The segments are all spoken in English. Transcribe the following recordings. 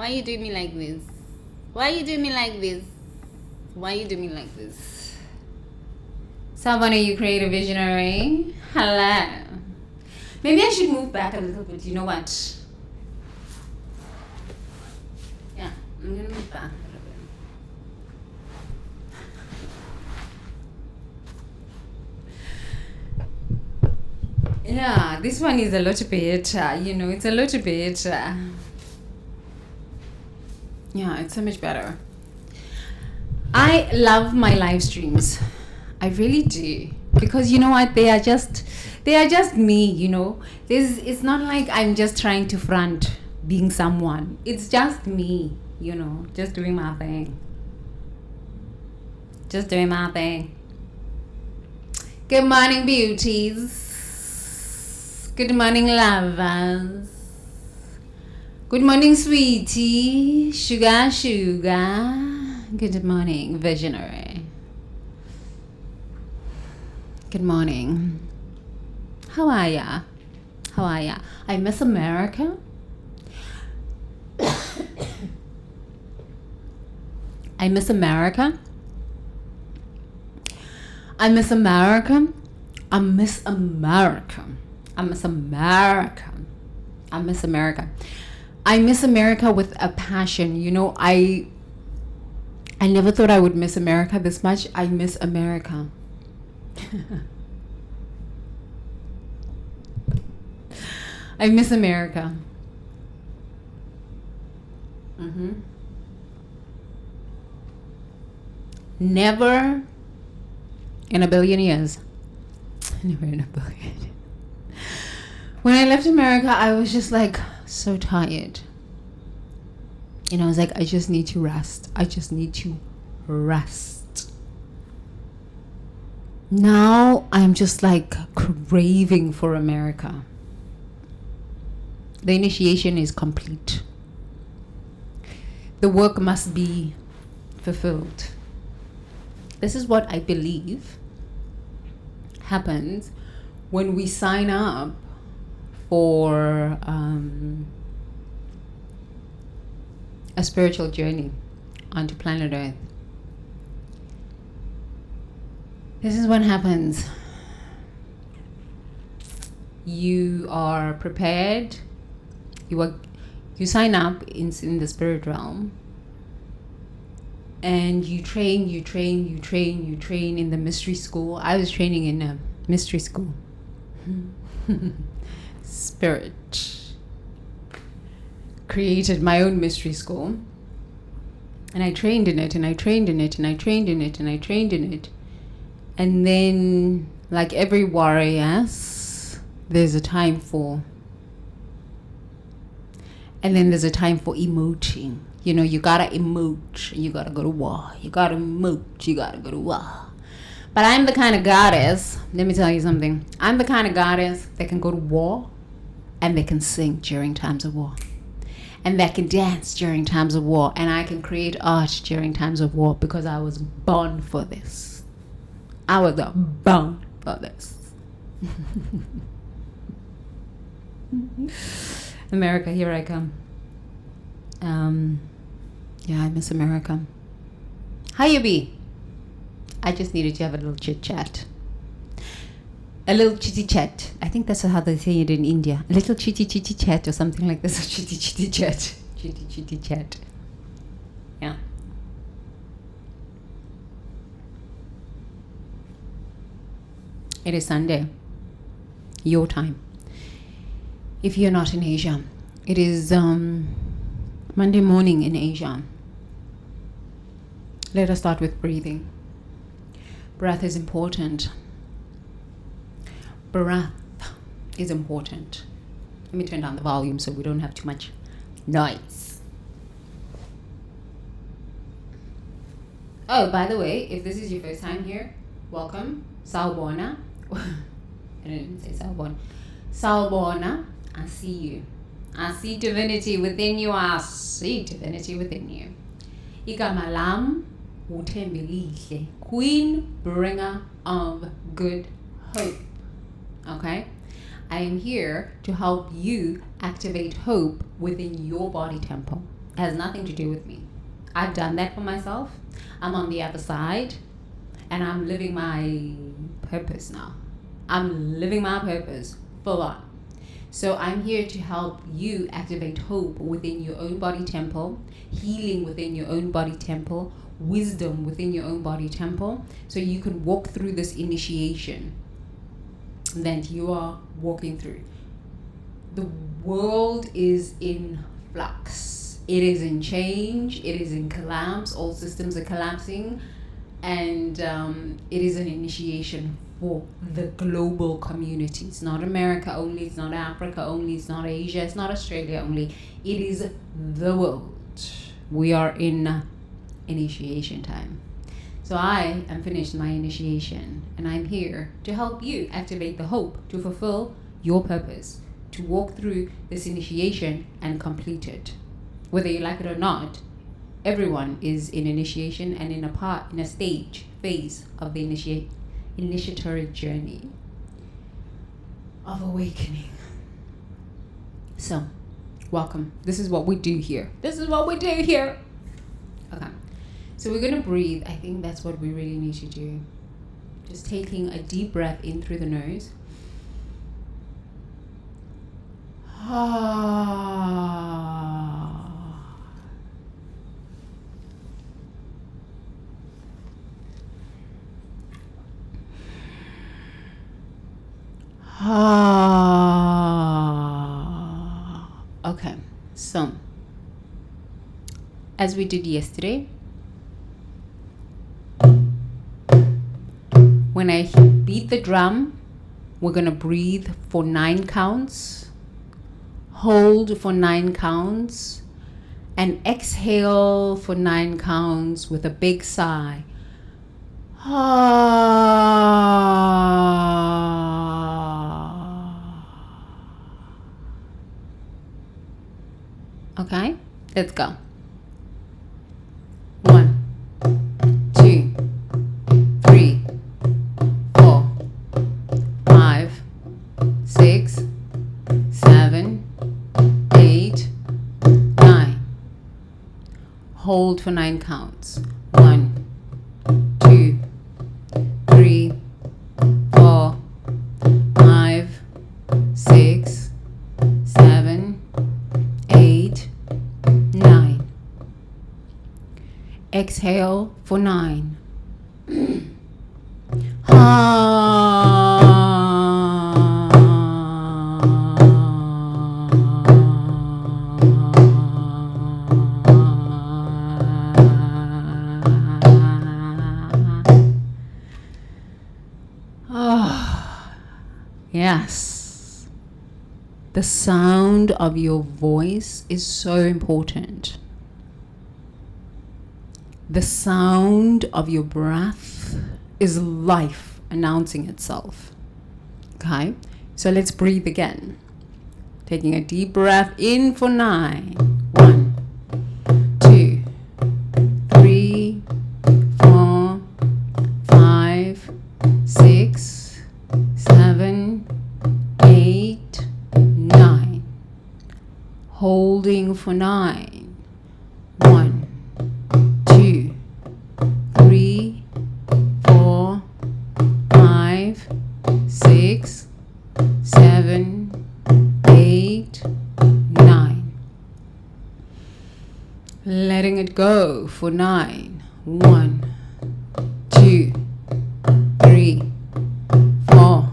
Why you do me like this? Why you do me like this? Why you do me like this? Someone, are you creative visionary? Hello. Maybe I should move back a little bit. You know what? Yeah, I'm gonna move back a little bit. Yeah, this one is a lot better. You know, it's a lot better. Yeah, it's so much better. I love my live streams. I really do. Because you know what? They are just me, you know. It's not like I'm just trying to front being someone. It's just me, you know, just doing my thing. Just doing my thing. Good morning, beauties. Good morning, lovers. Good morning, sweetie. Sugar. Good morning, visionary. Good morning. How are ya? I miss America. I miss America. I miss America. I miss America. I miss America. I miss America. I miss America with a passion. You know, I never thought I would miss America this much. I miss America. I miss America. Never in a billion years. Never in a billion. When I left America, I was just like so tired. You know, I was like, I just need to rest. I just need to rest. Now I'm just like craving for America. The initiation is complete. The work must be fulfilled. This is what I believe happens when we sign up for a spiritual journey onto planet Earth. This is what happens. You are prepared. You sign up in the spirit realm, and you train in the mystery school. I was training in a mystery school. Spirit created my own mystery school, and I trained in it, and and then, like every warrior, there's a time for, and then there's a time for emoting. You know, you gotta emote, you gotta go to war. You gotta emote, you gotta go to war. But I'm the kind of goddess, let me tell you something. I'm the kind of goddess that can go to war, and they can sing during times of war. And that can dance during times of war. And I can create art during times of war because I was born for this. I was born for this. America, here I come. Yeah, I miss America. How you be? I just needed to have a little chit chat. A little chitty chat. I think that's how they say it in India. A little chitty chat or something like this. Chitty chat. Chitty chat. Yeah. It is Sunday. Your time. If you're not in Asia. It is Monday morning in Asia. Let us start with breathing. Breath is important. Breath is important. Let me turn down the volume so we don't have too much noise. Oh, by the way, if this is your first time here, welcome. Salbona. I didn't say Salbona. Salbona, I see you. I see divinity within you. I see divinity within you. Igama lam uthembelihle, Queen, bringer of good hope. Okay? I am here to help you activate hope within your body temple. It has nothing to do with me. I've done that for myself. I'm on the other side, and I'm living my purpose now. I'm living my purpose full on. So I'm here to help you activate hope within your own body temple, healing within your own body temple, wisdom within your own body temple, so you can walk through this initiation that you are walking through. The world is in flux. It is in change. It is in collapse. All systems are collapsing. And it is an initiation for the global community. It's not America only. It's not Africa only. It's not Asia. It's not Australia only. It is the world. We are in initiation time. So I am finished my initiation, and I'm here to help you activate the hope to fulfill your purpose, to walk through this initiation and complete it. Whether you like it or not, everyone is in initiation and in a phase of the initiatory journey of awakening. So, welcome. This is what we do here. Okay. So we're going to breathe. I think that's what we really need to do. Just taking a deep breath in through the nose. Okay, so as we did yesterday, when I beat the drum, we're gonna breathe for 9 counts, hold for 9 counts, and exhale for 9 counts with a big sigh. Okay, let's go. 1, 2, 3, 4, 5, 6, 7, 8, 9. Hold for 9 counts. 1, 2, 3, 4, 5, 6, 7, 8, 9. Exhale for 9. Yes. The sound of your voice is so important. The sound of your breath is life announcing itself. Okay? So let's breathe again. Taking a deep breath in for 9. 1, 2, 3, 4, 5, 6, 7, 8, 9. Holding for 9. 1, 2, 3, 4, 5, 6, 7, 8, 9. Letting it go for 9. 1, 2, 3, 4.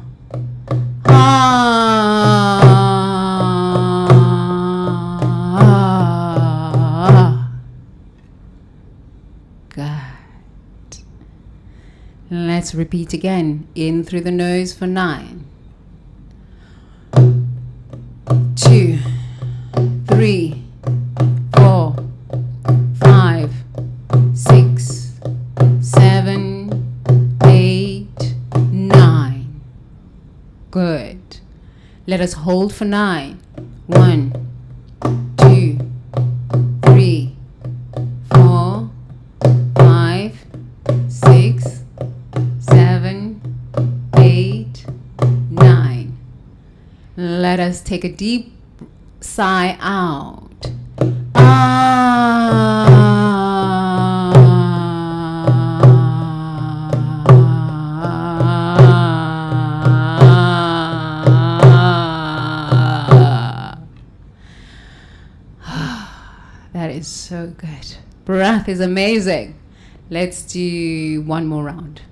Good. Let's repeat again. In through the nose for 9. 2, 3, 4, 5, 6, 7, 8, 9. Good. Let us hold for 9. 1, 2, 3, 4, 5, 6, 7, 8, 9. Let us take a deep sigh out. Ah. That is so good. Breath is amazing. Let's do one more round.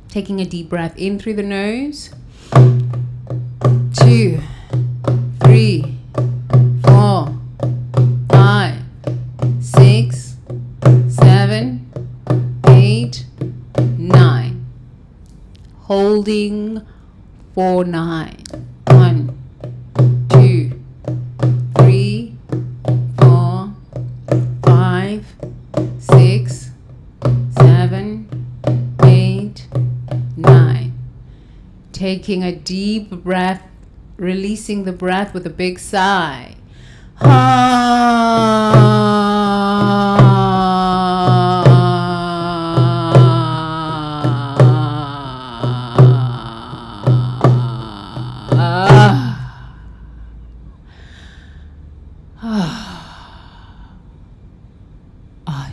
Taking a deep breath in through the nose. 2, 3, 4, 5, 6, 7, 8, 9. Holding for 9. 1, 2, 3, 4, 5, 6, 7, 8, 9. Taking a deep breath, releasing the breath with a big sigh.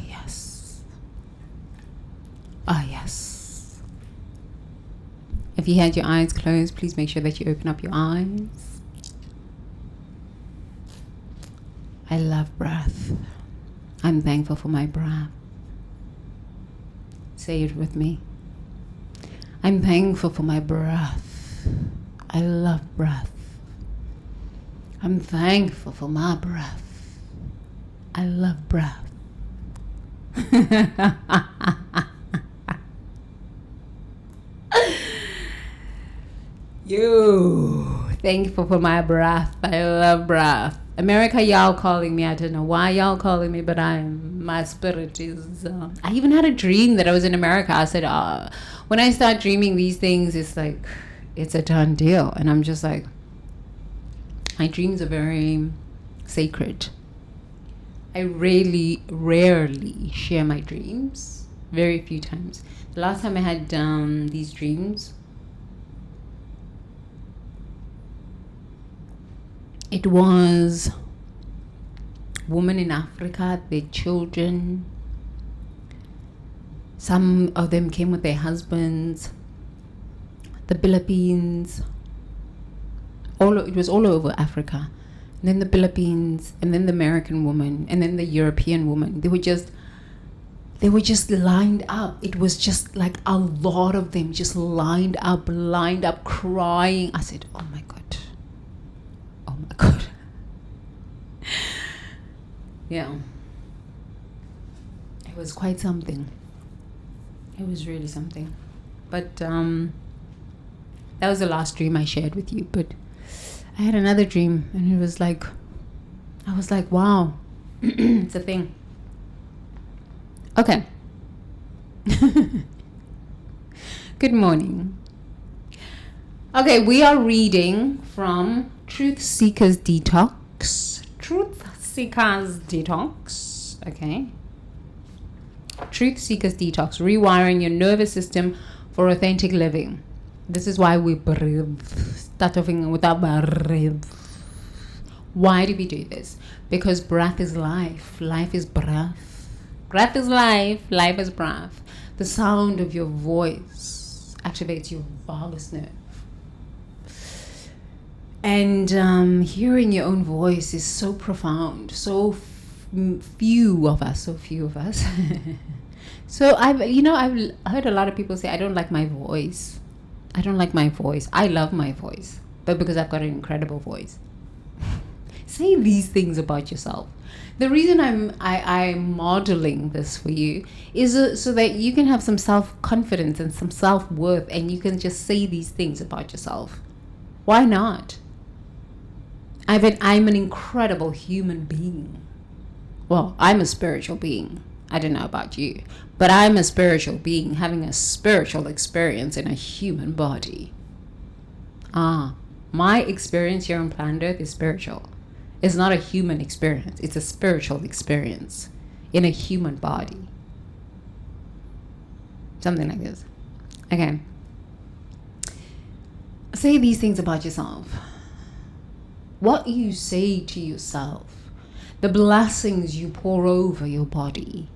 Yes. Ah, yes. If you had your eyes closed, please make sure that you open up your eyes. I love breath. I'm thankful for my breath. Say it with me. I'm thankful for my breath. I love breath. I'm thankful for my breath. I love breath. Thankful for my breath. I love breath. America, y'all calling me. I don't know why y'all calling me, but my spirit is. I even had a dream that I was in America. I said, when I start dreaming these things, it's like, it's a done deal. And I'm just like, my dreams are very sacred. I rarely share my dreams. Very few times. The last time I had these dreams, it was women in Africa, their children. Some of them came with their husbands. The Philippines. It was all over Africa. And then the Philippines, and then the American woman, and then the European woman. They were just lined up. It was just like a lot of them just lined up, crying. I said, oh my God. Oh my God. Yeah. It was quite something. It was really something. But that was the last dream I shared with you. But I had another dream, and it was like, I was like, wow, it's a thing. Okay. Good morning. Okay, we are reading from Truth Seekers Detox. Okay. Truth Seekers Detox. Rewiring your nervous system for authentic living. This is why we breathe. Start off with our breath. Why do we do this? Because breath is life. Life is breath. Breath is life. Life is breath. The sound of your voice activates your vagus nerve. And hearing your own voice is so profound. So few of us. So I've heard a lot of people say, I don't like my voice. I don't like my voice. I love my voice, but because I've got an incredible voice. Say these things about yourself. The reason I'm modeling this for you is so that you can have some self-confidence and some self-worth, and you can just say these things about yourself. Why not? I'm an incredible human being. Well, I'm a spiritual being. I don't know about you, but I'm a spiritual being having a spiritual experience in a human body. My experience here on planet Earth is spiritual. It's not a human experience. It's a spiritual experience in a human body. Something like this. Okay. Say these things about yourself. What you say to yourself, the blessings you pour over your body,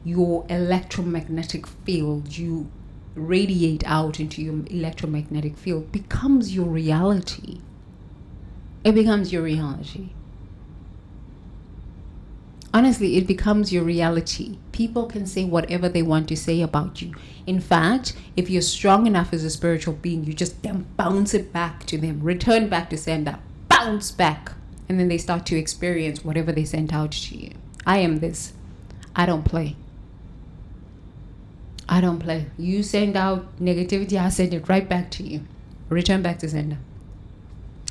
your electromagnetic field you radiate out into your electromagnetic field becomes your reality. It becomes your reality. Honestly, it becomes your reality. People can say whatever they want to say about you. In fact, if you're strong enough as a spiritual being, you just then bounce it back to them, return back to sender, bounce back, and then they start to experience whatever they sent out to you. I am this. I don't play. I don't play. You send out negativity, I send it right back to you. Return back to sender.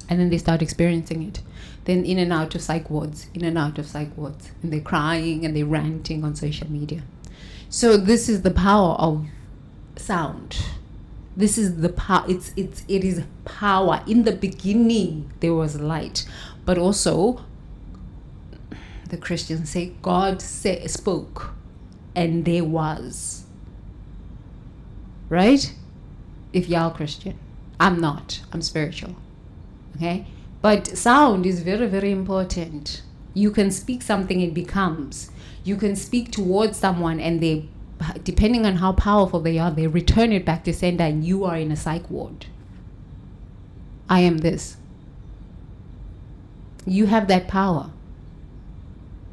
And then they start experiencing it. Then in and out of psych wards, in and out of psych wards. And they're crying and they're ranting on social media. So this is the power of sound. This is the power. It is power. In the beginning, there was light. But also, the Christians say, God spoke and there was. Right? If y'all Christian. I'm not. I'm spiritual. Okay? But sound is very, very important. You can speak something, it becomes. You can speak towards someone and they, depending on how powerful they are, they return it back to sender and you are in a psych ward. I am this. You have that power.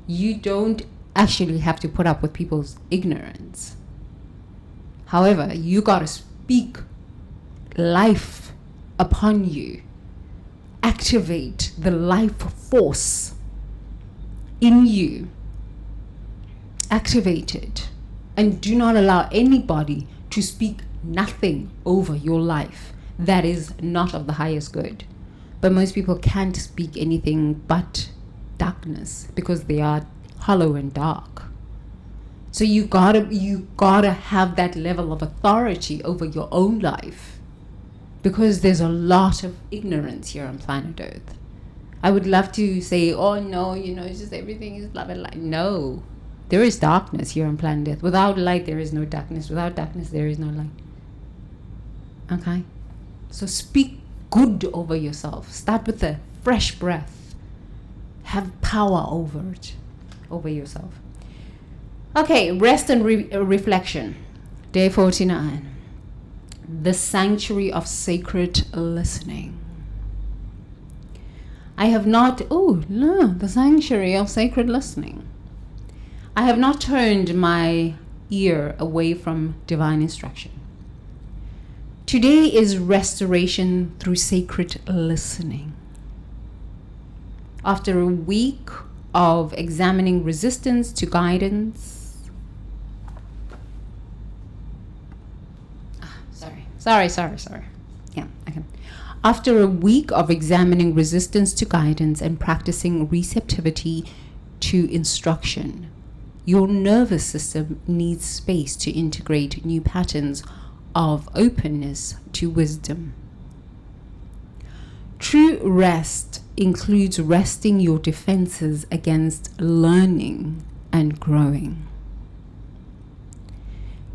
You don't actually have to put up with people's ignorance. However, you gotta speak life upon you. Activate the life force in you. Activate it. And do not allow anybody to speak nothing over your life that is not of the highest good. But most people can't speak anything but darkness because they are hollow and dark. So you gotta have that level of authority over your own life. Because there's a lot of ignorance here on planet Earth. I would love to say, oh no, it's just everything is blah, blah, blah. No. There is darkness here on planet Earth. Without light, there is no darkness. Without darkness, there is no light. Okay? So speak good over yourself. Start with a fresh breath. Have power over it. Over yourself. Okay, rest and reflection. Day 49. The sanctuary of sacred listening. I have not, the sanctuary of sacred listening. I have not turned my ear away from divine instruction. Today is restoration through sacred listening. After a week of examining resistance to guidance, Sorry. Yeah, okay. After a week of examining resistance to guidance and practicing receptivity to instruction, your nervous system needs space to integrate new patterns of openness to wisdom. True rest includes resting your defenses against learning and growing.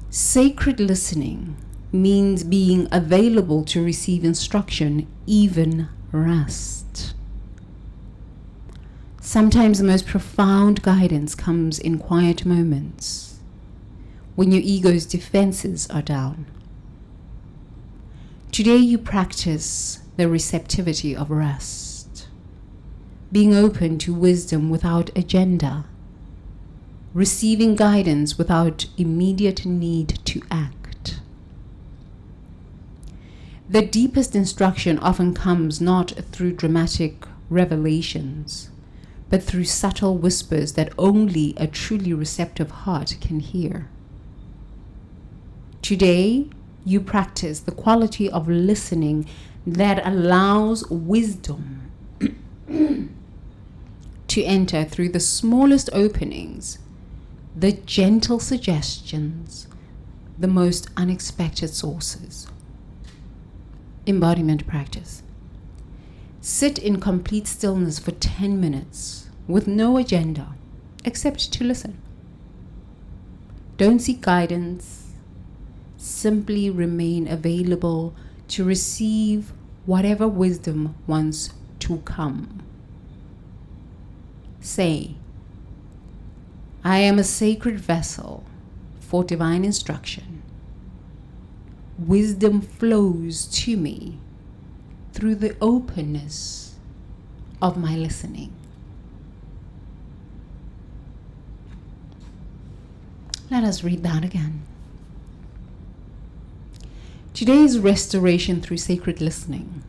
Sacred listening means being available to receive instruction, even rest. Sometimes the most profound guidance comes in quiet moments, when your ego's defenses are down. Today you practice the receptivity of rest, being open to wisdom without agenda, receiving guidance without immediate need to act. The deepest instruction often comes not through dramatic revelations, but through subtle whispers that only a truly receptive heart can hear. Today, you practice the quality of listening that allows wisdom to enter through the smallest openings, the gentle suggestions, the most unexpected sources. Embodiment practice. Sit in complete stillness for 10 minutes with no agenda except to listen. Don't seek guidance. Simply remain available to receive whatever wisdom wants to come. Say, I am a sacred vessel for divine instruction. Wisdom flows to me through the openness of my listening. Let us read that again. Today's restoration through sacred listening.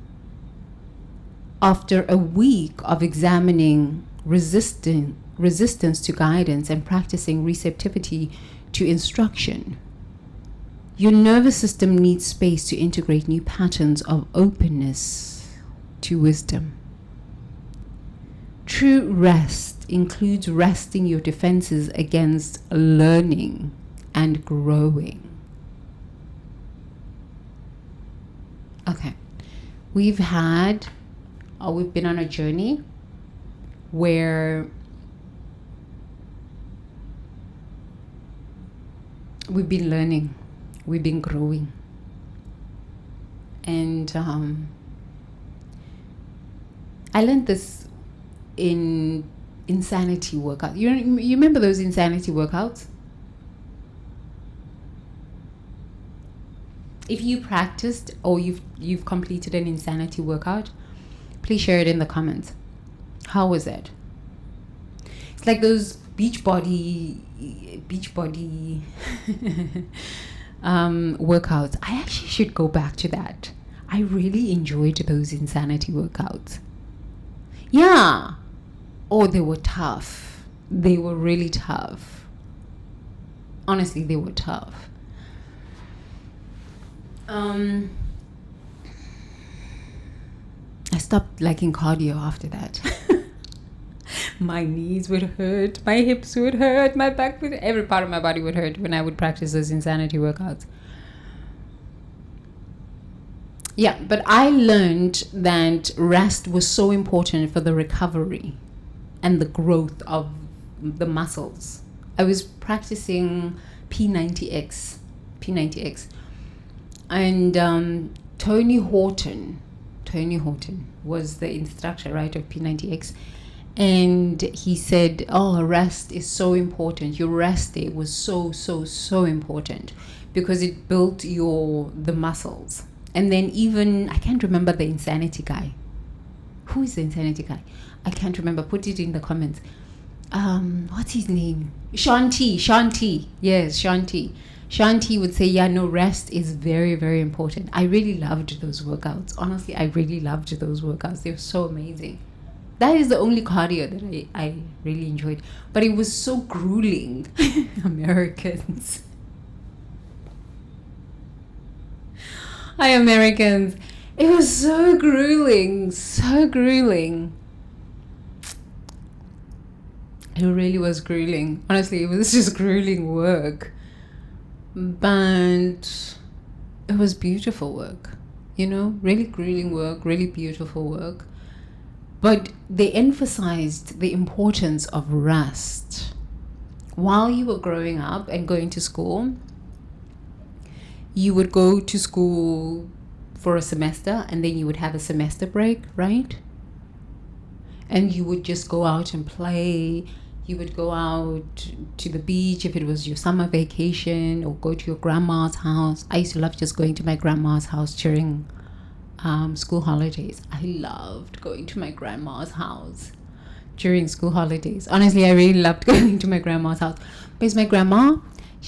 After a week of examining resistance to guidance and practicing receptivity to instruction, your nervous system needs space to integrate new patterns of openness to wisdom. True rest includes resting your defenses against learning and growing. Okay, we've been on a journey where we've been learning, we've been growing, and I learned this in insanity workout. You remember those insanity workouts? If you practiced or you've completed an insanity workout, please share it in the comments. How was it? It's like those beach body workouts. I actually should go back to that. I really enjoyed those insanity workouts. Yeah. Oh, they were tough. They were really tough. Honestly, they were tough. I stopped liking cardio after that. My knees would hurt, my hips would hurt, my back would, every part of my body would hurt when I would practice those insanity workouts. Yeah, but I learned that rest was so important for the recovery and the growth of the muscles. I was practicing P90X. And Tony Horton was the instructor, right, of P90X. And he said, rest is so important. Your rest day was so important because it built the muscles. And then even, I can't remember the insanity guy. Who is the insanity guy? I can't remember. Put it in the comments. What's his name? Shanti. Yes, Shanti. Shanti would say, rest is very, very important. I really loved those workouts. Honestly, I really loved those workouts. They were so amazing. That is the only cardio that I really enjoyed. But it was so grueling. Americans. Hi, Americans. It was so grueling. It really was grueling. Honestly, it was just grueling work. But it was beautiful work, really grueling work, really beautiful work. But they emphasized the importance of rest. While you were growing up and going to school, you would go to school for a semester and then you would have a semester break, right? And you would just go out and play. You would go out to the beach if it was your summer vacation, or go to your grandma's house. I used to love just going to my grandma's house during school holidays. I loved going to my grandma's house during school holidays. Honestly, I really loved going to my grandma's house. Because my grandma,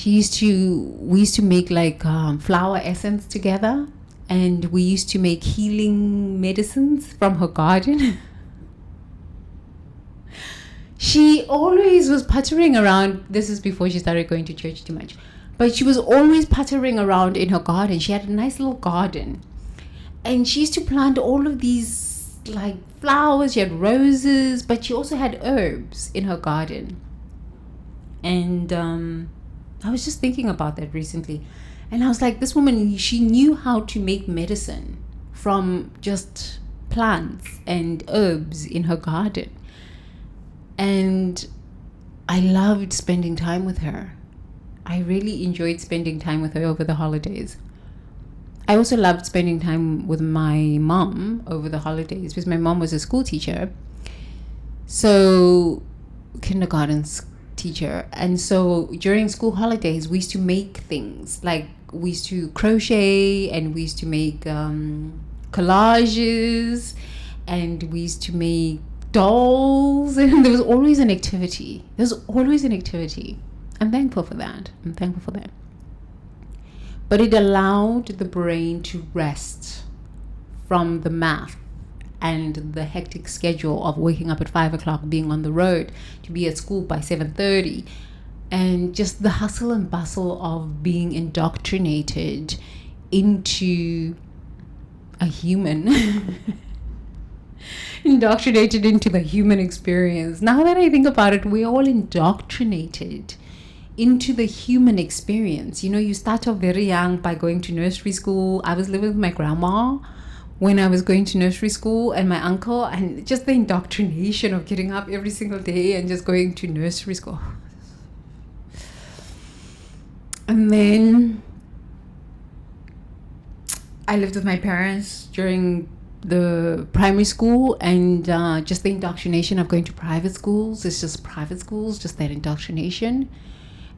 we used to make like flower essence together, and we used to make healing medicines from her garden. She always was puttering around. This is before she started going to church too much. But she was always puttering around in her garden. She had a nice little garden. And she used to plant all of these like flowers. She had roses, but she also had herbs in her garden. And I was just thinking about that recently. And I was like, this woman, she knew how to make medicine from just plants and herbs in her garden. And I loved spending time with her. I really enjoyed spending time with her over the holidays. I also loved spending time with my mom over the holidays because my mom was a school teacher. So, kindergarten teacher. And so during school holidays, we used to make things. Like we used to crochet, and we used to make collages, and we used to make dolls, and there was always an activity. I'm thankful for that. But it allowed the brain to rest from the math and the hectic schedule of waking up at 5 o'clock, being on the road, to be at school by 7:30, and just the hustle and bustle of being indoctrinated into a human. Indoctrinated into the human experience. Now that I think about it, we're all indoctrinated into the human experience. You know, you start off very young by going to nursery school. I was living with my grandma when I was going to nursery school, and my uncle, and just the indoctrination of getting up every single day and just going to nursery school. And then I lived with my parents during the primary school, and just the indoctrination of going to private schools. It's just private schools, just that indoctrination.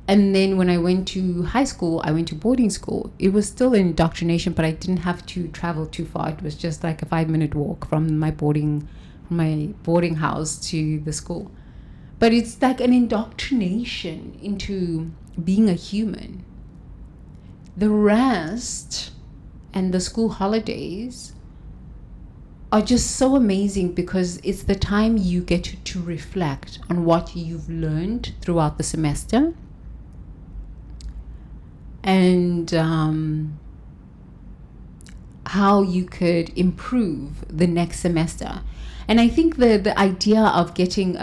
And then when I went to high school, I went to boarding school. It was still an indoctrination, but I didn't have to travel too far. It was just like a 5-minute walk from my boarding house to the school. But it's like an indoctrination into being a human. The rest and the school holidays are just so amazing, because it's the time you get to reflect on what you've learned throughout the semester, and how you could improve the next semester. And I think the idea of getting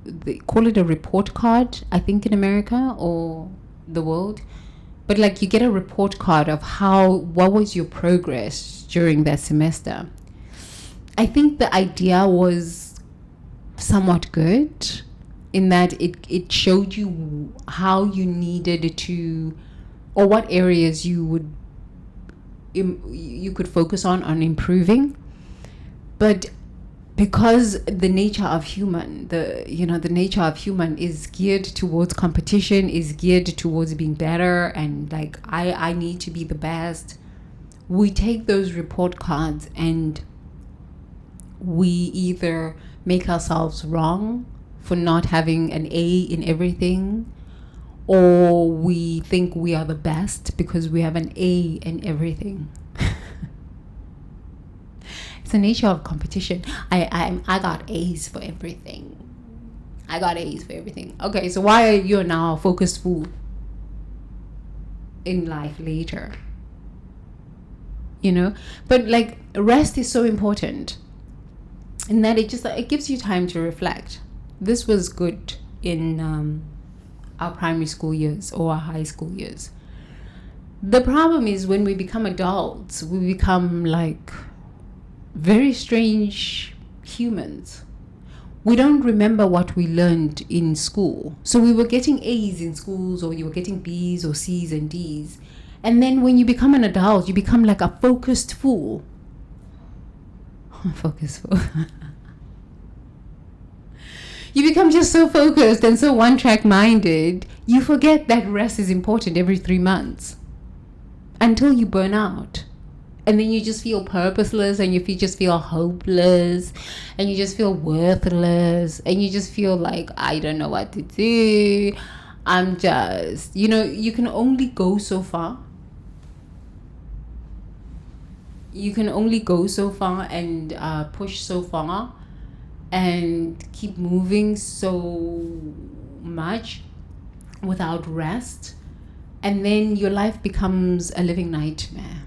they call it a report card, I think, in America or the world, but like you get a report card of what was your progress during that semester. I think the idea was somewhat good in that it showed you how you needed to, or what areas you could focus on improving. But because the nature of human, the nature of human is geared towards competition, is geared towards being better, and like I need to be the best. We take those report cards and we either make ourselves wrong for not having an A in everything, or we think we are the best because we have an A in everything. It's the nature of competition. I got A's for everything. Okay, so why are you now a focused fool in life later? You know? But like, rest is so important in that it gives you time to reflect. This was good in our primary school years or our high school years. The problem is when we become adults, we become like very strange humans. We don't remember what we learned in school. So we were getting A's in schools, or you were getting B's or C's and D's. And then when you become an adult, you become like a focused fool. Focused fool. You become just so focused and so one-track minded, you forget that rest is important every 3 months until you burn out. And then you just feel purposeless, and you just feel hopeless, and you just feel worthless, and you just feel like, I don't know what to do. I'm just, you can only go so far. You can only go so far and push so far and keep moving so much without rest. And then your life becomes a living nightmare.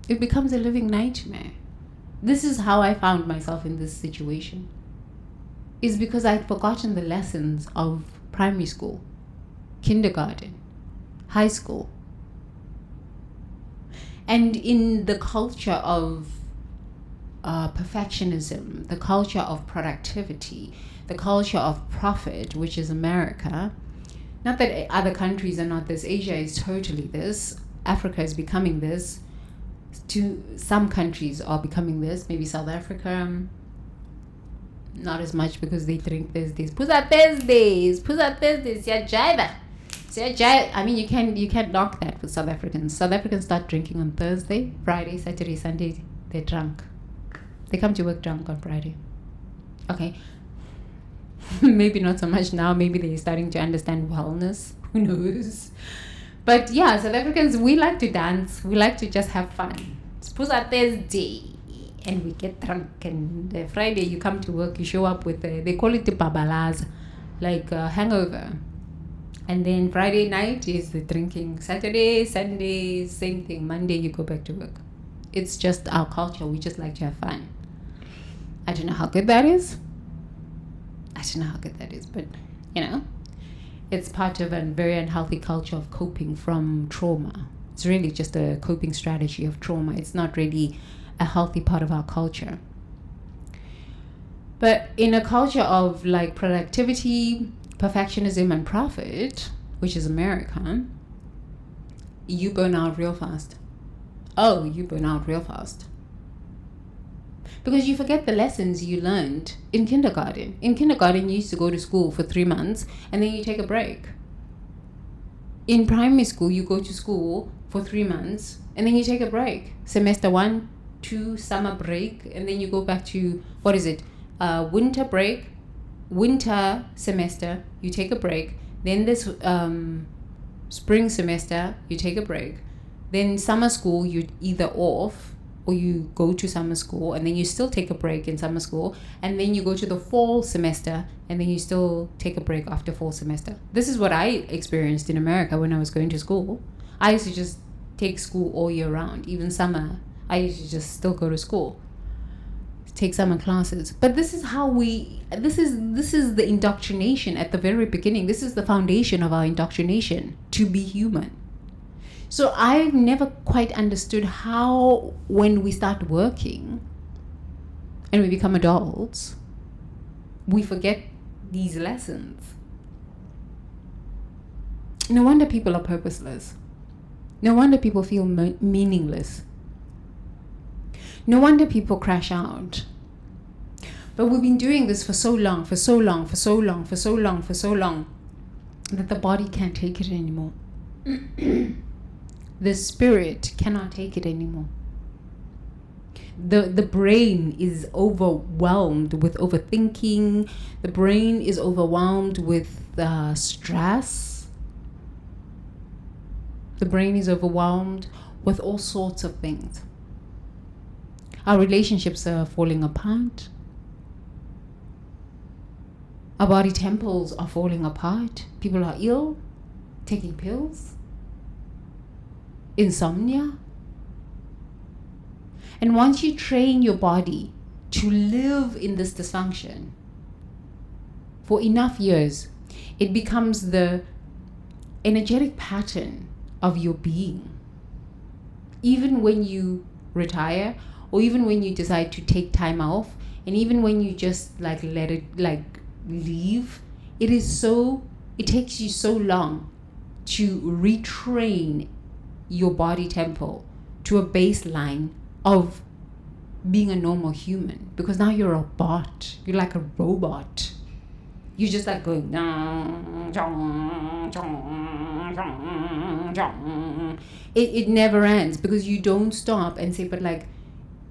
It becomes a living nightmare. This is how I found myself in this situation. It's because I'd forgotten the lessons of primary school, kindergarten, high school. And in the culture of perfectionism, the culture of productivity, the culture of profit, which is America, not that other countries are not this, Asia is totally this, Africa is becoming this, to some countries are becoming this, maybe South Africa, not as much because they drink Thursdays. Pusa Thursdays, yeah, jive. I mean, you can't knock that with South Africans. South Africans start drinking on Thursday, Friday, Saturday, Sunday, they're drunk. They come to work drunk on Friday. Okay. Maybe not so much now. Maybe they're starting to understand wellness. Who knows? But yeah, South Africans, we like to dance. We like to just have fun. Suppose a Thursday and we get drunk, and Friday you come to work, you show up with they call it the babalas, like a hangover. And then Friday night is the drinking. Saturday, Sunday, same thing. Monday you go back to work. It's just our culture. We just like to have fun. I don't know how good that is. But it's part of a very unhealthy culture of coping from trauma. It's really just a coping strategy of trauma. It's not really a healthy part of our culture. But in a culture of like productivity, perfectionism, and profit, which is America, you burn out real fast. Because you forget the lessons you learned in kindergarten. In kindergarten, you used to go to school for 3 months and then you take a break. In primary school, you go to school for 3 months and then you take a break. Semester 1, 2, summer break, and then you go back to, winter break, winter semester, you take a break. Then this spring semester, you take a break. Then summer school, you're either off or you go to summer school and then you still take a break in summer school, and then you go to the fall semester and then you still take a break after fall semester. This is what I experienced in America when I was going to school. I used to just take school all year round. Even summer, I used to just still go to school, take summer classes. But this is how this is the indoctrination at the very beginning. This is the foundation of our indoctrination, to be human. So I've never quite understood how, when we start working and we become adults, we forget these lessons. No wonder people are purposeless. No wonder people feel meaningless. No wonder people crash out. But we've been doing this for so long, that the body can't take it anymore. The spirit cannot take it anymore. The brain is overwhelmed with overthinking. The brain is overwhelmed with stress. The brain is overwhelmed with all sorts of things. Our relationships are falling apart. Our body temples are falling apart. People are ill, taking pills. Insomnia. And once you train your body to live in this dysfunction for enough years, it becomes the energetic pattern of your being. Even when you retire, or even when you decide to take time off, and even when you just let it leave, it takes you so long to retrain your body tempo to a baseline of being a normal human, because now you're a bot. You're like a robot. You're just like going it never ends, because you don't stop and say, but like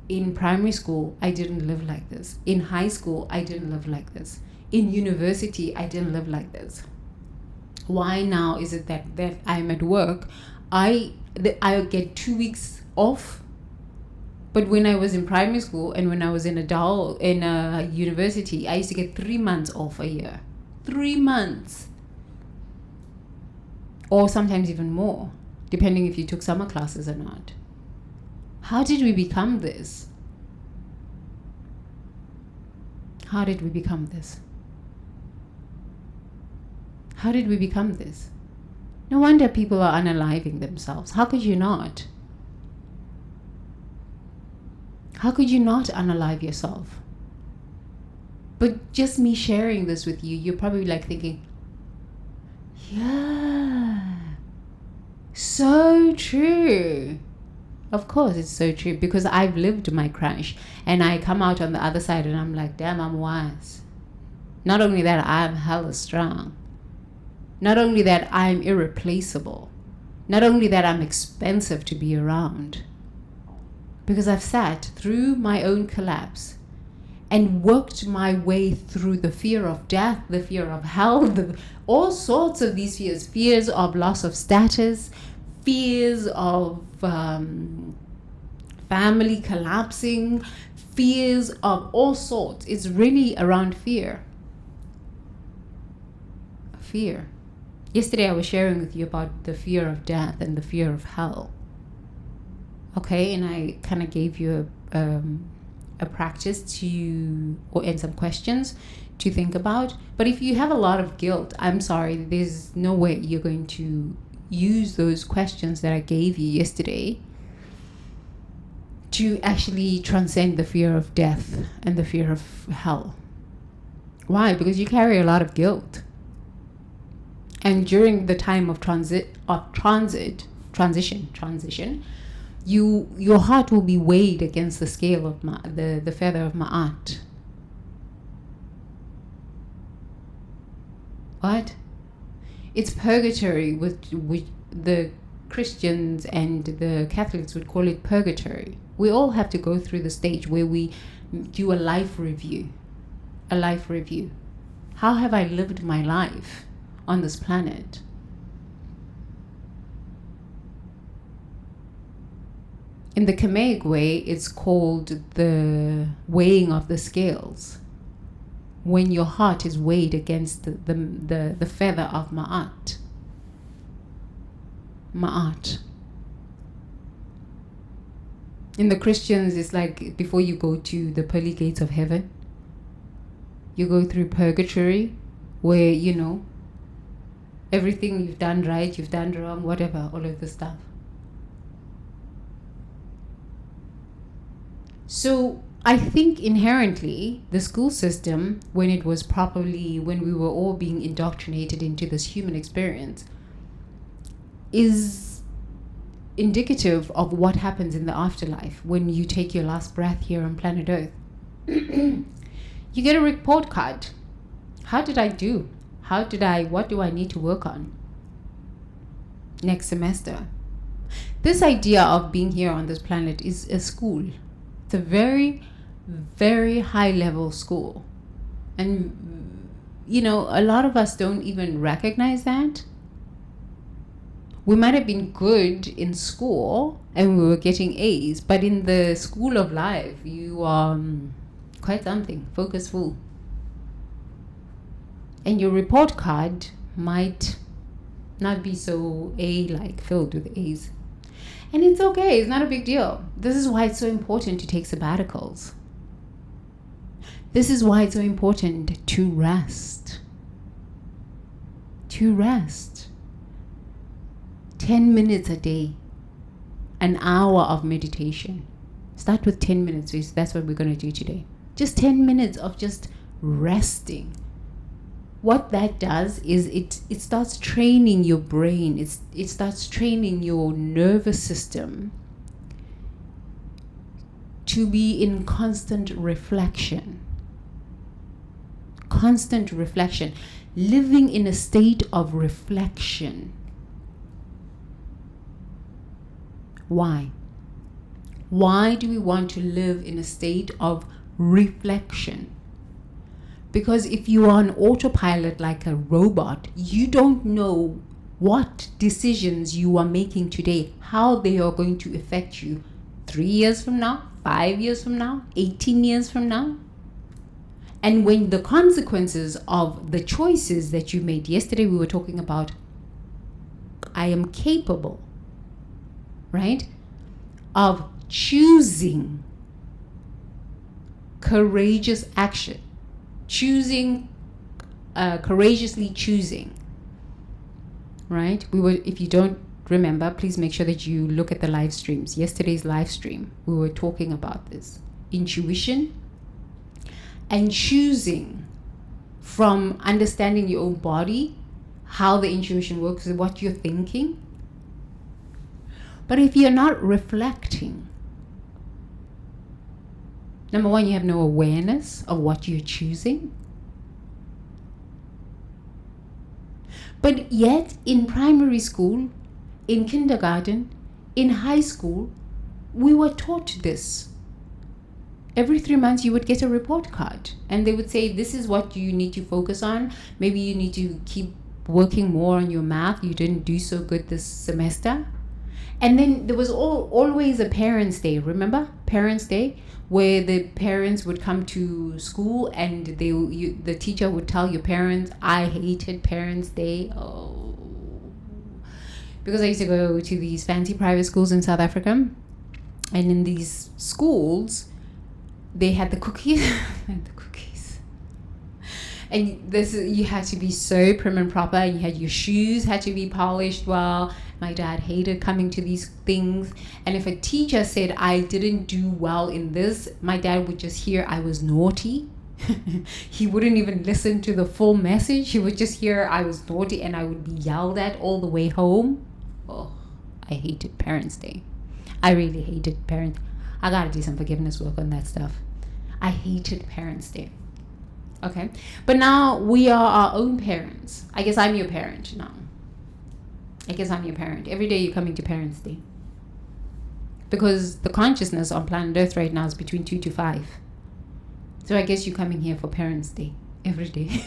in primary school I didn't live like this, in high school I didn't live like this, in university I didn't live like this. Why now is it that I'm at work, I get 2 weeks off, but when I was in primary school and when I was in university, I used to get 3 months off a year. 3 months, or sometimes even more, depending if you took summer classes or not. How did we become this? How did we become this? How did we become this? No wonder people are unaliving themselves. How could you not? How could you not unalive yourself? But just me sharing this with you, you're probably like thinking, yeah, so true. Of course it's so true, because I've lived my crash and I come out on the other side and I'm like, damn, I'm wise. Not only that, I'm hella strong. Not only that, I'm irreplaceable. Not only that, I'm expensive to be around. Because I've sat through my own collapse and worked my way through the fear of death, the fear of hell, all sorts of these fears of loss of status, fears of family collapsing, fears of all sorts. It's really around fear. Fear. Yesterday I was sharing with you about the fear of death and the fear of hell. Okay, and I kind of gave you a practice and some questions to think about. But if you have a lot of guilt, I'm sorry, there's no way you're going to use those questions that I gave you yesterday to actually transcend the fear of death and the fear of hell. Why? Because you carry a lot of guilt. And during the time of transition, your heart will be weighed against the scale of the feather of Ma'at. What? It's purgatory, which the Christians and the Catholics would call it purgatory. We all have to go through the stage where we do a life review. A life review. How have I lived my life on this planet? In the Kameic way, it's called the weighing of the scales. When your heart is weighed against the feather of Ma'at. Ma'at. In the Christians, it's like before you go to the pearly gates of heaven, you go through purgatory, where, everything you've done right, you've done wrong, whatever, all of the stuff. So I think inherently the school system, when we were all being indoctrinated into this human experience, is indicative of what happens in the afterlife when you take your last breath here on planet Earth. You get a report card. How did I do? What do I need to work on next semester? This idea of being here on this planet is a school. It's a very, very high level school. And, a lot of us don't even recognize that. We might have been good in school and we were getting A's, but in the school of life, you are quite something, focusful. And your report card might not be so A-like, filled with A's. And it's okay, it's not a big deal. This is why it's so important to take sabbaticals. This is why it's so important to rest. To rest. 10 minutes a day, an hour of meditation. Start with 10 minutes. That's what we're going to do today. Just 10 minutes of just resting. What that does is it starts training your brain. It starts training your nervous system to be in constant reflection. Constant reflection. Living in a state of reflection. Why? Why do we want to live in a state of reflection? Because if you are on autopilot like a robot, you don't know what decisions you are making today, how they are going to affect you 3 years from now, 5 years from now, 18 years from now. And when the consequences of the choices that you made, yesterday we were talking about, I am capable, right, of choosing courageous action, courageously choosing, right? If you don't remember, please make sure that you look at the live streams. Yesterday's live stream, we were talking about this intuition and choosing from understanding your own body, how the intuition works, what you're thinking. But if you're not reflecting, number one, you have no awareness of what you're choosing. But yet, in primary school, in kindergarten, in high school, we were taught this. every 3 months you would get a report card, and they would say, this is what you need to focus on. Maybe you need to keep working more on your math. You didn't do so good this semester. And then there was always a Parents' Day. Remember Parents' Day, where the parents would come to school and the teacher would tell your parents, I hated Parents' Day. Oh, because I used to go to these fancy private schools in South Africa, and in these schools they had the cookies. And you had to be so prim and proper, and you had your shoes had to be polished well. My dad hated coming to these things, and if a teacher said I didn't do well in this, my dad would just hear I was naughty. He wouldn't even listen to the full message. He would just hear I was naughty, and I would be yelled at all the way home. Oh, I hated Parents' Day. I really hated parents. I gotta do some forgiveness work on that stuff. I hated Parents' Day. Okay, but now we are our own parents. I guess I'm your parent now. I guess I'm your parent. Every day you're coming to Parents' Day. Because the consciousness on planet Earth right now is between 2 to 5. So I guess you're coming here for Parents' Day every day.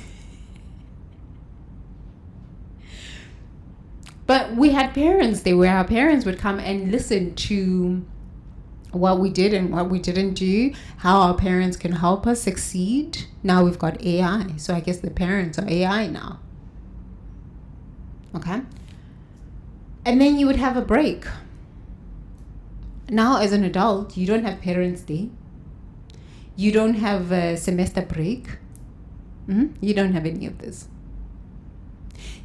But we had Parents' Day where our parents would come and listen to what we did and what we didn't do, how our parents can help us succeed. Now we've got AI, so I guess the parents are AI now. Okay? And then you would have a break. Now as an adult, you don't have Parents' Day. You don't have a semester break. You don't have any of this.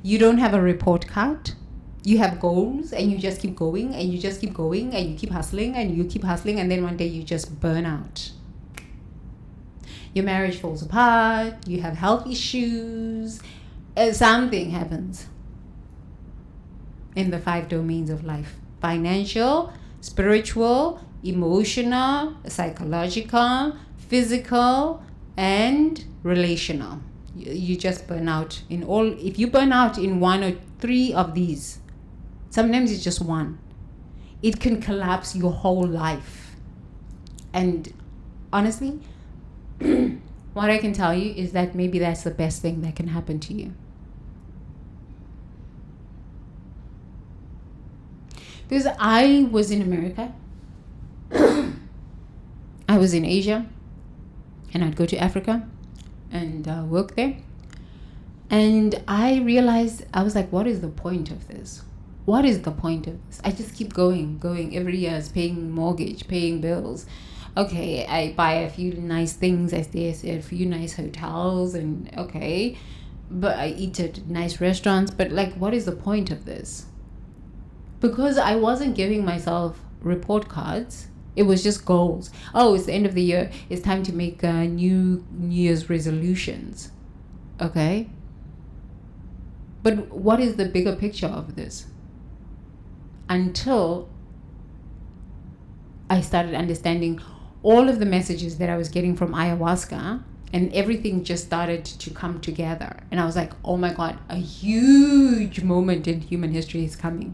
You don't have a report card. You have goals, and you just keep going, and you just keep going, and you keep hustling, and you keep hustling, and then one day you just burn out. Your marriage falls apart, you have health issues, something happens in the 5 domains of life: financial, spiritual, emotional, psychological, physical, and relational. You just burn out in all. If you burn out in 1 or 3 of these, sometimes it's just one, it can collapse your whole life. And honestly, what I can tell you is that maybe that's the best thing that can happen to you. Because I was in America, I was in Asia, and I'd go to Africa and work there. And I realized, I was like, what is the point of this? What is the point of this? I just keep going. Every year is paying mortgage, paying bills. Okay, I buy a few nice things. I stay at a few nice hotels, and okay, but I eat at nice restaurants. But like, what is the point of this? Because I wasn't giving myself report cards. It was just goals. Oh, it's the end of the year. It's time to make New Year's resolutions. Okay? But what is the bigger picture of this? Until I started understanding all of the messages that I was getting from ayahuasca, and everything just started to come together. And I was like, oh my God, a huge moment in human history is coming.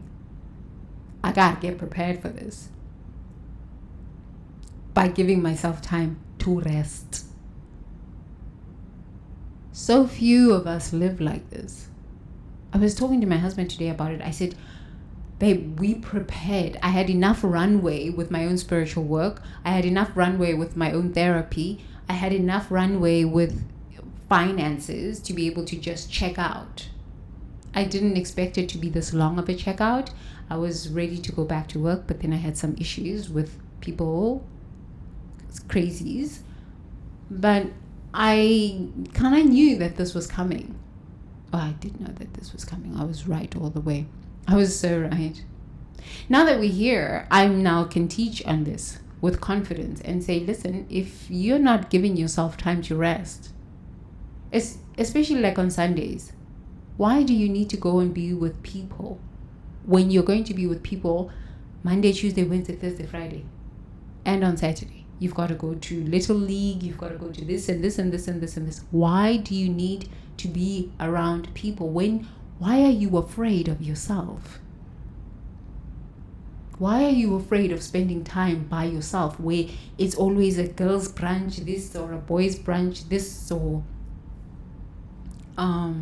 I gotta get prepared for this by giving myself time to rest. So few of us live like this. I was talking to my husband today about it. I said, babe, we prepared. I had enough runway with my own spiritual work. I had enough runway with my own therapy. I had enough runway with finances to be able to just check out. I didn't expect it to be this long of a checkout. I was ready to go back to work, but then I had some issues with people, crazies. But I kind of knew that this was coming. Oh, I did know that this was coming. I was right all the way. I was so right. Now that we're here, I now can teach on this with confidence and say, listen, if you're not giving yourself time to rest, especially like on Sundays, why do you need to go and be with people when you're going to be with people Monday, Tuesday, Wednesday, Thursday, Friday, and on Saturday? You've got to go to Little League, you've got to go to this and this and this and this and this. Why do you need to be around people? Why are you afraid of yourself? Why are you afraid of spending time by yourself where it's always a girl's brunch this or a boy's brunch this, or I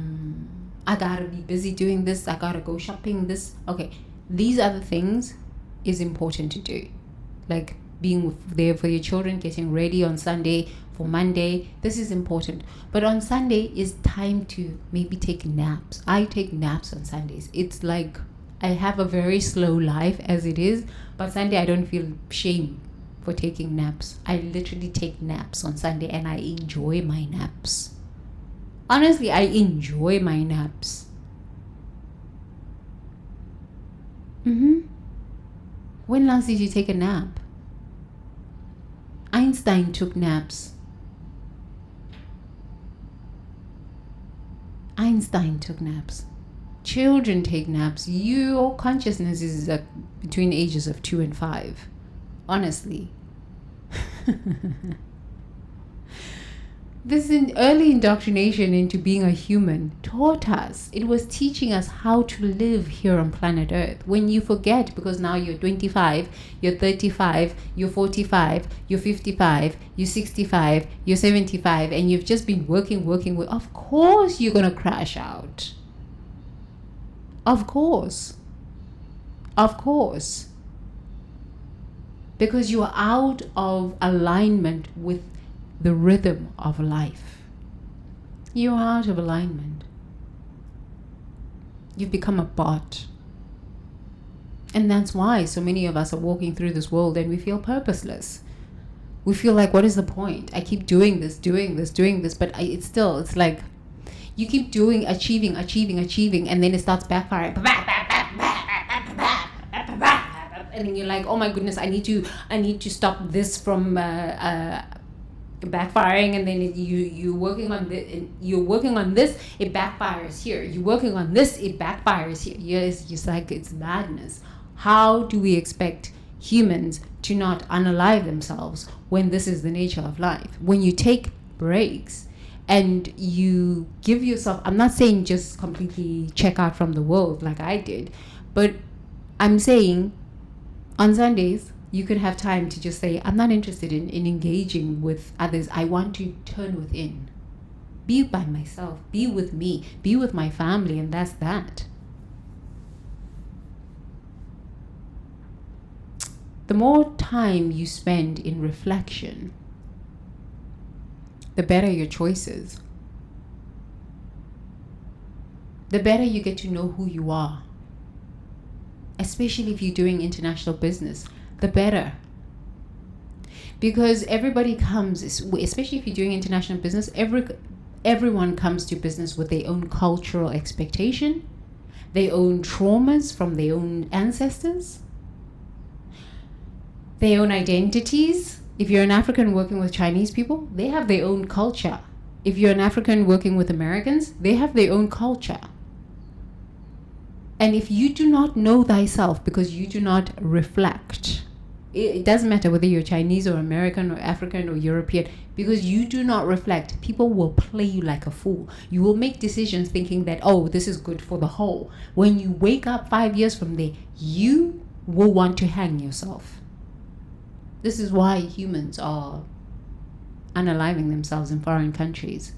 gotta be busy doing this, I gotta go shopping this. Okay, these other things is important to do, like being there for your children, getting ready on Sunday for Monday. This is important. But on Sunday is time to maybe take naps. I take naps on Sundays. It's like I have a very slow life as it is, but Sunday I don't feel shame for taking naps. I literally take naps on Sunday and I enjoy my naps. Honestly, I enjoy my naps. When last did you take a nap? Einstein took naps. Einstein took naps. Children take naps. Your consciousness is between ages of 2 and 5. Honestly. This early indoctrination into being a human taught us. It was teaching us how to live here on planet Earth. When you forget, because now you're 25, you're 35, you're 45, you're 55, you're 65, you're 75, and you've just been working. Of course you're going to crash out. Of course. Because you are out of alignment with the rhythm of life. You're out of alignment. You've become a bot. And that's why so many of us are walking through this world and we feel purposeless. We feel like, what is the point? I keep doing this, but it's like you keep achieving, and then it starts backfiring. And then you're like, oh my goodness, I need to stop this from backfiring, and then you're working on this, it backfires here. You're working on this, it backfires here. Yes, just like it's madness. How do we expect humans to not unalive themselves when this is the nature of life? When you take breaks and you give yourself, I'm not saying just completely check out from the world like I did, but I'm saying on Sundays you could have time to just say, I'm not interested in engaging with others. I want to turn within. Be by myself. Be with me. Be with my family. And that's that. The more time you spend in reflection, the better your choices. The better you get to know who you are. Especially if you're doing international business, the better. Because everybody comes, especially if you're doing international business, everyone comes to business with their own cultural expectation, their own traumas from their own ancestors, their own identities. If you're an African working with Chinese people, they have their own culture. If you're an African working with Americans, they have their own culture. And if you do not know thyself because you do not reflect, it doesn't matter whether you're Chinese or American or African or European, because you do not reflect, people will play you like a fool. You will make decisions thinking that, oh, this is good for the whole. When you wake up 5 years from there, you will want to hang yourself. This is why humans are unaliving themselves in foreign countries.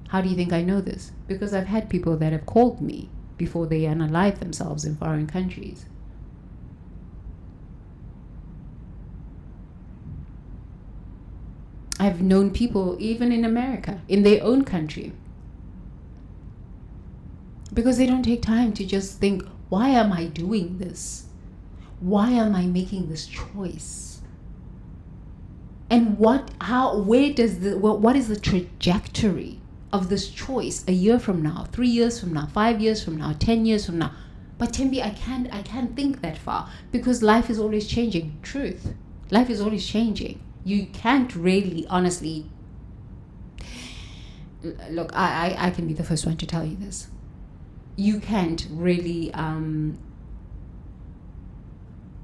How do you think I know this? Because I've had people that have called me before they unalive themselves in foreign countries. I've known people even in America, in their own country, because they don't take time to just think, why am I doing this? Why am I making this choice? And what is the trajectory of this choice a year from now, 3 years from now, 5 years from now, 10 years from now? But Tembi, I can't think that far because life is always changing. Truth. Life is always changing. You can't really, honestly, look, I can be the first one to tell you this. You can't really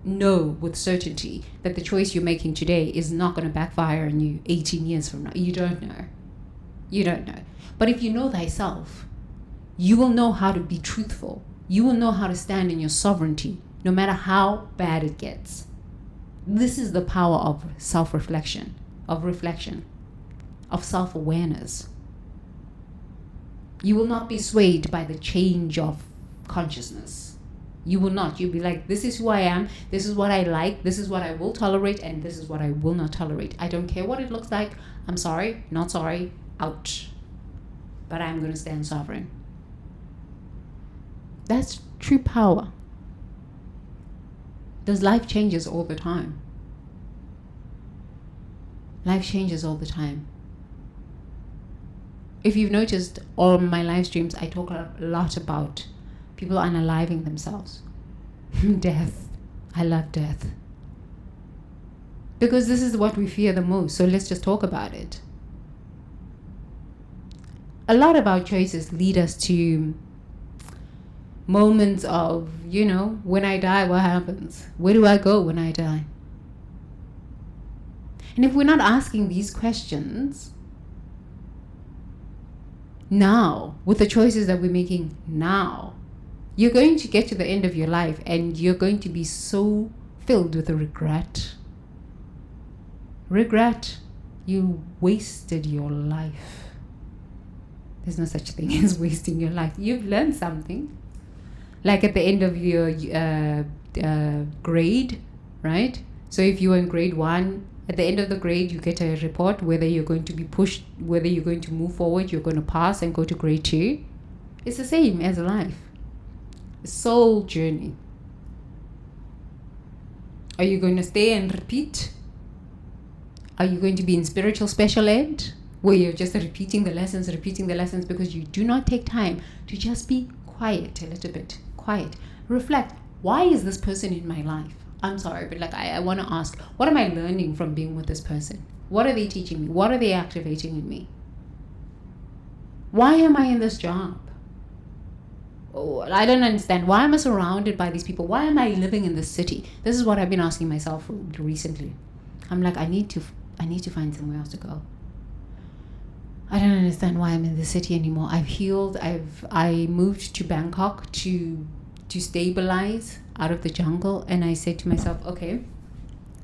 know with certainty that the choice you're making today is not going to backfire on you 18 years from now. You don't know. You don't know. But if you know thyself, you will know how to be truthful. You will know how to stand in your sovereignty, no matter how bad it gets. This is the power of self-reflection, of self-awareness. You will not be swayed by the change of consciousness. You will not. You'll be like, this is who I am, this is what I like, this is what I will tolerate, and this is what I will not tolerate. I don't care what it looks like. I'm sorry, not sorry, out. But I'm going to stand sovereign. That's true power. Because life changes all the time. Life changes all the time. If you've noticed, all my live streams, I talk a lot about people unaliving themselves. Death. I love death. Because this is what we fear the most, so let's just talk about it. A lot of our choices lead us to moments of, when I die, what happens? Where do I go when I die? And if we're not asking these questions now, with the choices that we're making now, you're going to get to the end of your life and you're going to be so filled with regret. Regret. You wasted your life. There's no such thing as wasting your life. You've learned something. Like at the end of your grade, right? So if you were in grade 1, at the end of the grade, you get a report whether you're going to be pushed, whether you're going to move forward, you're going to pass and go to grade 2. It's the same as life. A soul journey. Are you going to stay and repeat? Are you going to be in spiritual special ed, where you're just repeating the lessons because you do not take time to just be quiet a little bit? Quiet. Reflect. Why is this person in my life? I'm sorry, but I want to ask, what am I learning from being with this person? What are they teaching me? What are they activating in me? Why am I in this job? Oh, I don't understand. Why am I surrounded by these people? Why am I living in this city? This is what I've been asking myself recently. I'm like, I need to find somewhere else to go. I don't understand why I'm in this city anymore. I've healed. I moved to Bangkok to stabilize out of the jungle, and I said to myself, okay,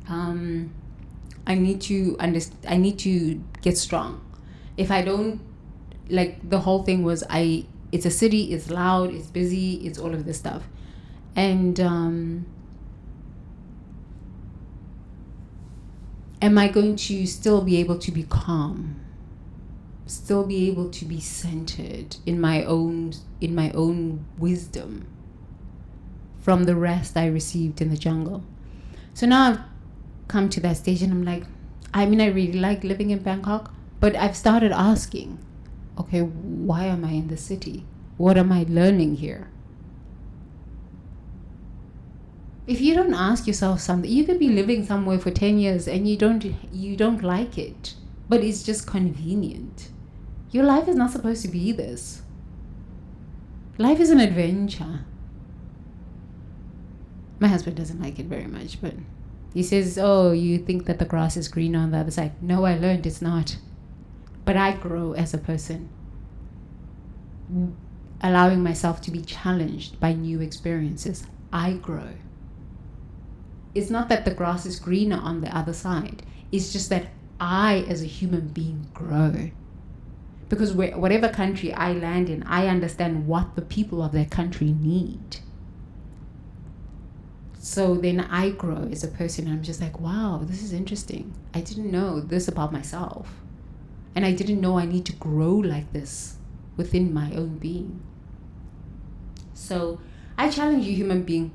I need to get strong. If I don't, the whole thing was, it's a city, it's loud, it's busy, it's all of this stuff. And am I going to still be able to be calm? Still be able to be centered in my own wisdom from the rest I received in the jungle? So now I've come to that stage and I'm like, I really like living in Bangkok, but I've started asking, okay, why am I in the city? What am I learning here? If you don't ask yourself something, you could be living somewhere for 10 years and you don't like it, but it's just convenient. Your life is not supposed to be this. Life is an adventure. My husband doesn't like it very much, but he says, oh, you think that the grass is greener on the other side. No, I learned it's not. But I grow as a person, allowing myself to be challenged by new experiences. I grow. It's not that the grass is greener on the other side. It's just that I, as a human being, grow. Because whatever country I land in, I understand what the people of that country need. So then I grow as a person, and I'm just like, wow, this is interesting. I didn't know this about myself. And I didn't know I need to grow like this within my own being. So I challenge you, human being.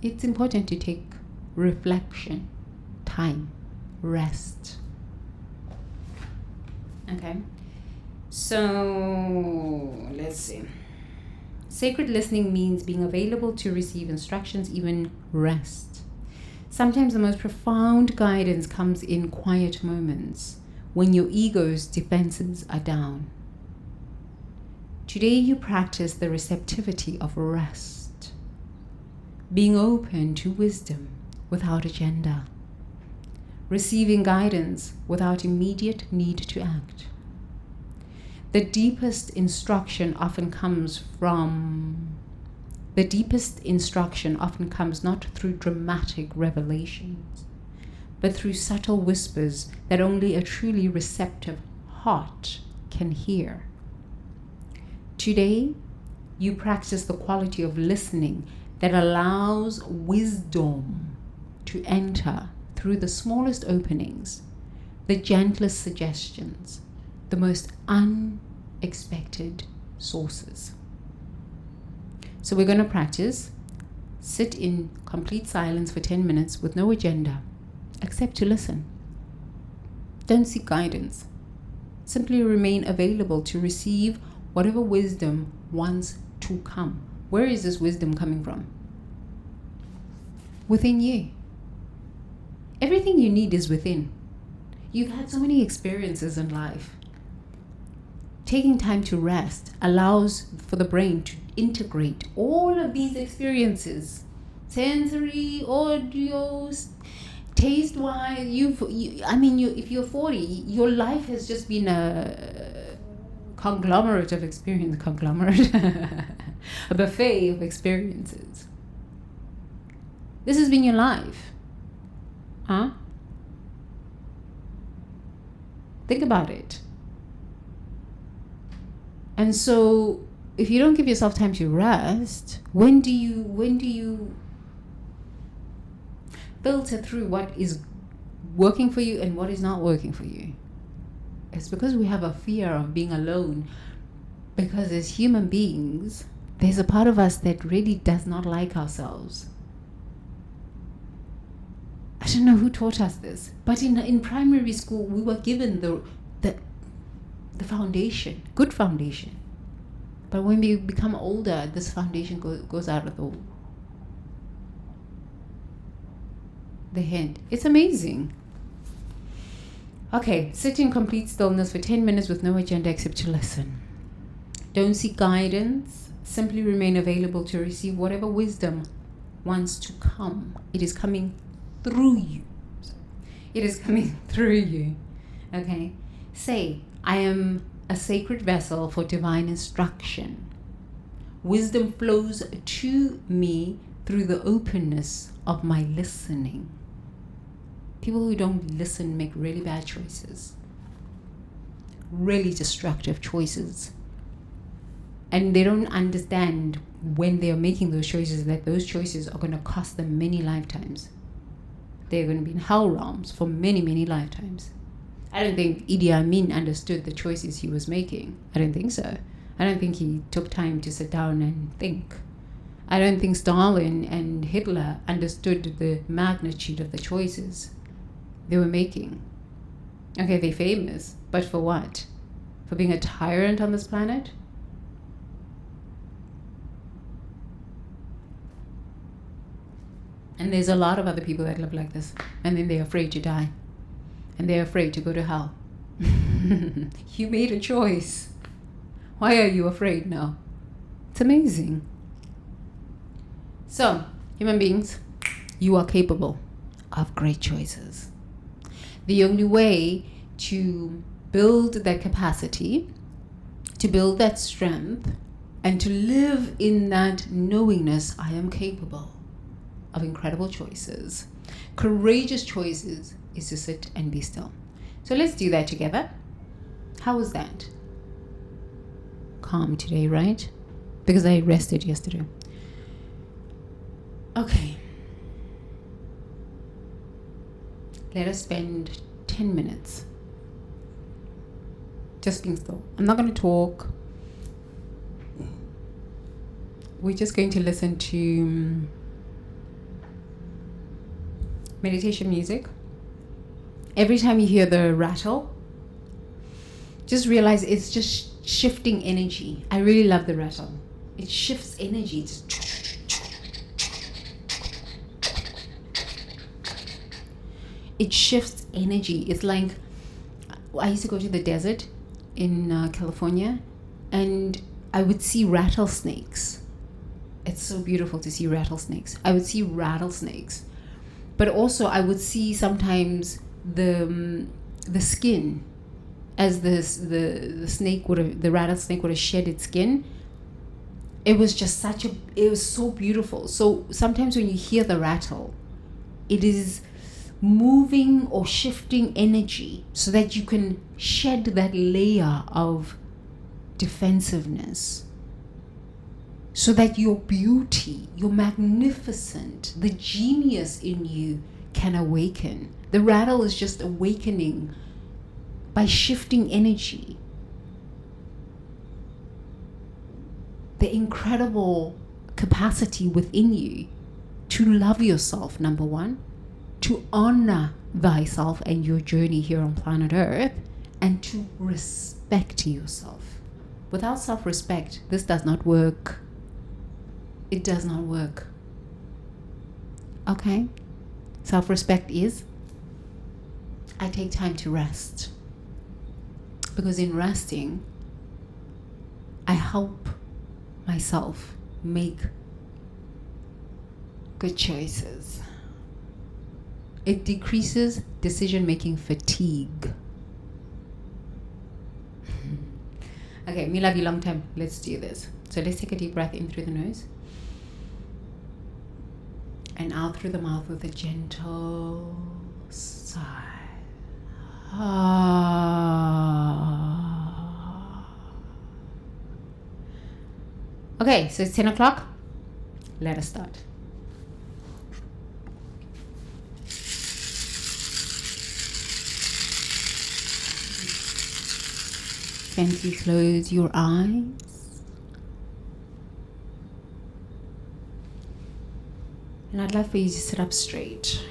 It's important to take reflection, time, rest. Okay. So let's see. Sacred listening means being available to receive instructions, even rest. Sometimes the most profound guidance comes in quiet moments when your ego's defenses are down. Today you practice the receptivity of rest, being open to wisdom without agenda, receiving guidance without immediate need to act. The deepest instruction often comes from The deepest instruction often comes not through dramatic revelations, but through subtle whispers that only a truly receptive heart can hear. Today, you practice the quality of listening that allows wisdom to enter through the smallest openings, the gentlest suggestions, the most unexpected sources. So we're going to practice. Sit in complete silence for 10 minutes with no agenda, except to listen. Don't seek guidance. Simply remain available to receive whatever wisdom wants to come. Where is this wisdom coming from? Within you. Everything you need is within. You've had so many experiences in life. Taking time to rest allows for the brain to integrate all of these experiences. Sensory, audio, taste-wise. If you're 40, your life has just been a conglomerate of experience. A buffet of experiences. This has been your life. Huh? Think about it. And so, if you don't give yourself time to rest, when do you filter through what is working for you and what is not working for you? It's because we have a fear of being alone. Because as human beings, there's a part of us that really does not like ourselves. I don't know who taught us this, but in primary school, we were given the foundation, good foundation. But when we become older, this foundation goes out of the head. It's amazing. Okay, sit in complete stillness for 10 minutes with no agenda except to listen. Don't seek guidance. Simply remain available to receive whatever wisdom wants to come. It is coming through you. It is coming through you. Okay? Say, I am a sacred vessel for divine instruction. Wisdom flows to me through the openness of my listening. People who don't listen make really bad choices. Really destructive choices. And they don't understand when they are making those choices that those choices are going to cost them many lifetimes. They're going to be in hell realms for many, many lifetimes. I don't think Idi Amin understood the choices he was making. I don't think so. I don't think he took time to sit down and think. I don't think Stalin and Hitler understood the magnitude of the choices they were making. Okay, they're famous, but for what? For being a tyrant on this planet? And there's a lot of other people that live like this, and then they're afraid to die. And they're afraid to go to hell. You made a choice. Why are you afraid now? It's amazing. So, human beings, you are capable of great choices. The only way to build that capacity, to build that strength, and to live in that knowingness, I am capable of incredible choices, courageous choices, is to sit and be still. So let's do that together. How was that? Calm today, right? Because I rested yesterday. Okay. Let us spend 10 minutes just being still. I'm not going to talk. We're just going to listen to meditation music. Every time you hear the rattle, just realize it's just shifting energy. I really love the rattle. It shifts energy. It shifts energy. It's like, I used to go to the desert in California, and I would see rattlesnakes. It's so beautiful to see rattlesnakes. I would see rattlesnakes. But also I would see sometimes the skin, as the rattlesnake would have shed its skin. it was just it was so beautiful. So sometimes when you hear the rattle, it is moving or shifting energy so that you can shed that layer of defensiveness, so that your beauty, your magnificent, the genius in you can awaken. The rattle is just awakening by shifting energy. The incredible capacity within you to love yourself, number one, to honor thyself and your journey here on planet Earth, and to respect yourself. Without self-respect, this does not work. It does not work. Okay? Self-respect is, I take time to rest. Because in resting, I help myself make good choices. It decreases decision-making fatigue. Okay, me love you long time. Let's do this. So let's take a deep breath in through the nose and out through the mouth with a gentle sigh. Okay, so it's 10 o'clock. Let us start. Gently close your eyes. And I'd like for you to sit up straight.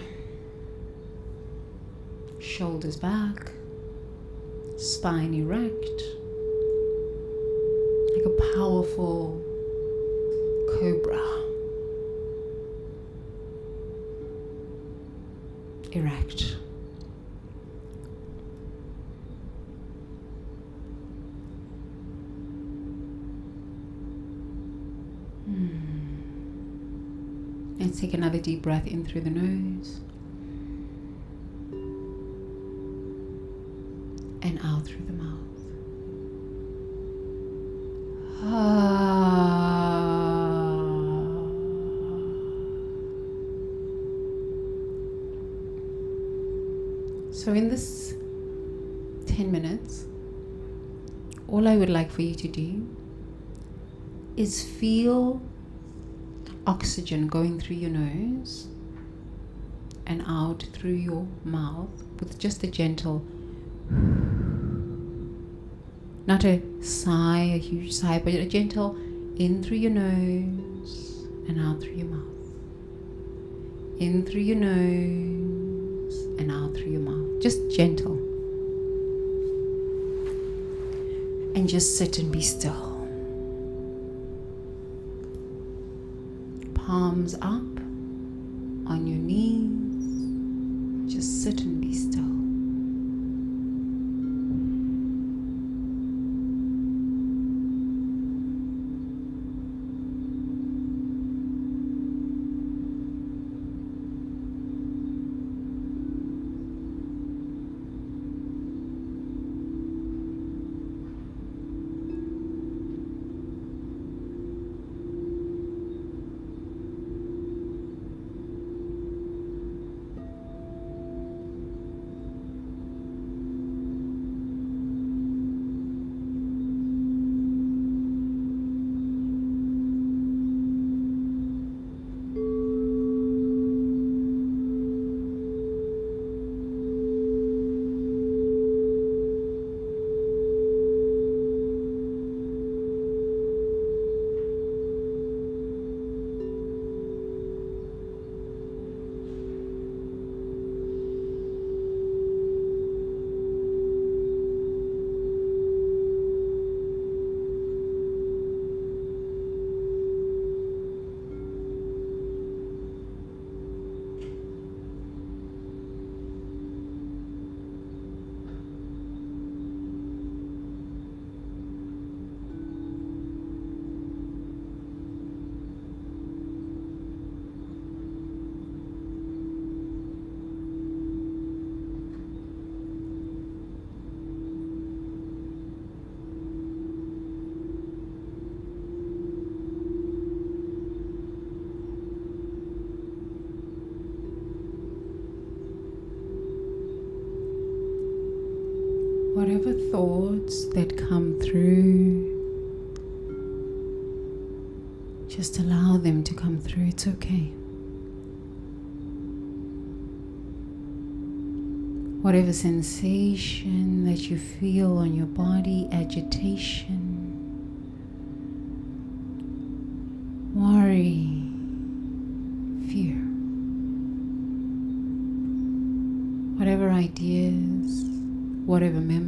Shoulders back. Spine erect. Like a powerful cobra. Erect. And take another deep breath in through the nose and out through the mouth. So in this 10 minutes, all I would like for you to do is feel oxygen going through your nose and out through your mouth with just a gentle, not a sigh, a huge sigh, but a gentle in through your nose and out through your mouth. In through your nose and out through your mouth. Just gentle. And just sit and be still. Palms up on your knees. Just sit and be still. whatever thoughts that come through, just allow them to come through. It's okay. Whatever sensation that you feel on your body, agitation, worry, fear, whatever ideas, whatever memories,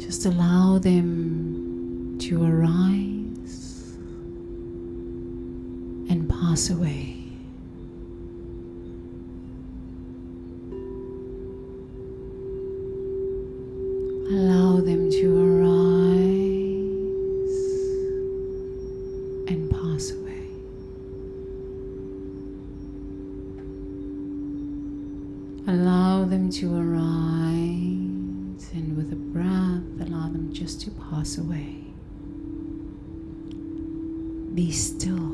just allow them to arise and pass away. Allow them to arise and pass away. Allow them to arise, and with a breath, allow them just to pass away. Be still.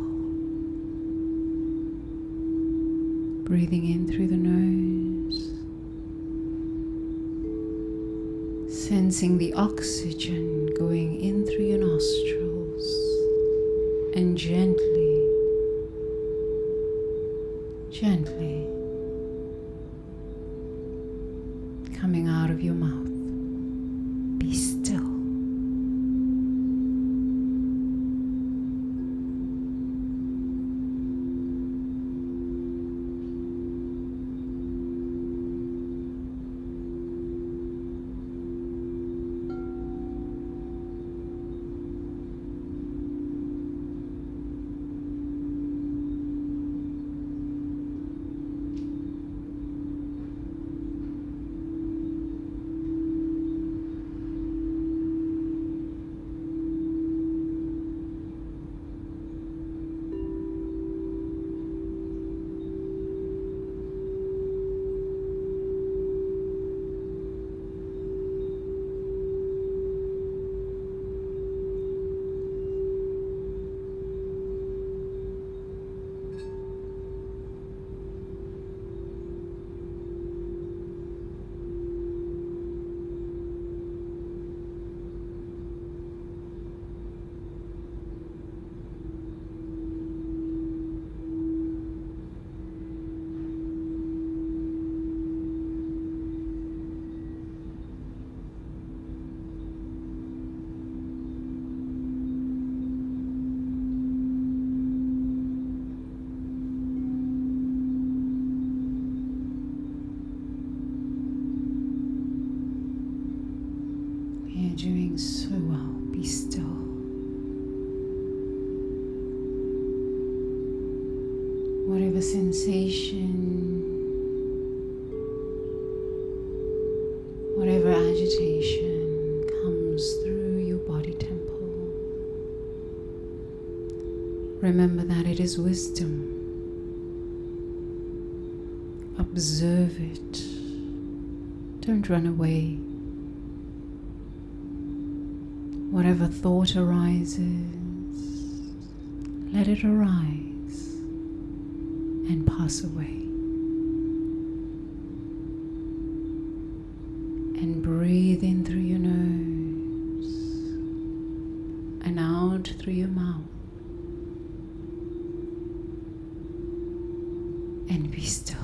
Breathing in through the nose. Sensing the oxygen going in through your nostrils and gently coming out of your mouth. Be still. Doing so well. Be still. Whatever sensation, whatever agitation comes through your body temple, remember that it is wisdom. Observe it. Don't run away. Whatever thought arises, let it arise and pass away. And breathe in through your nose and out through your mouth. And be still.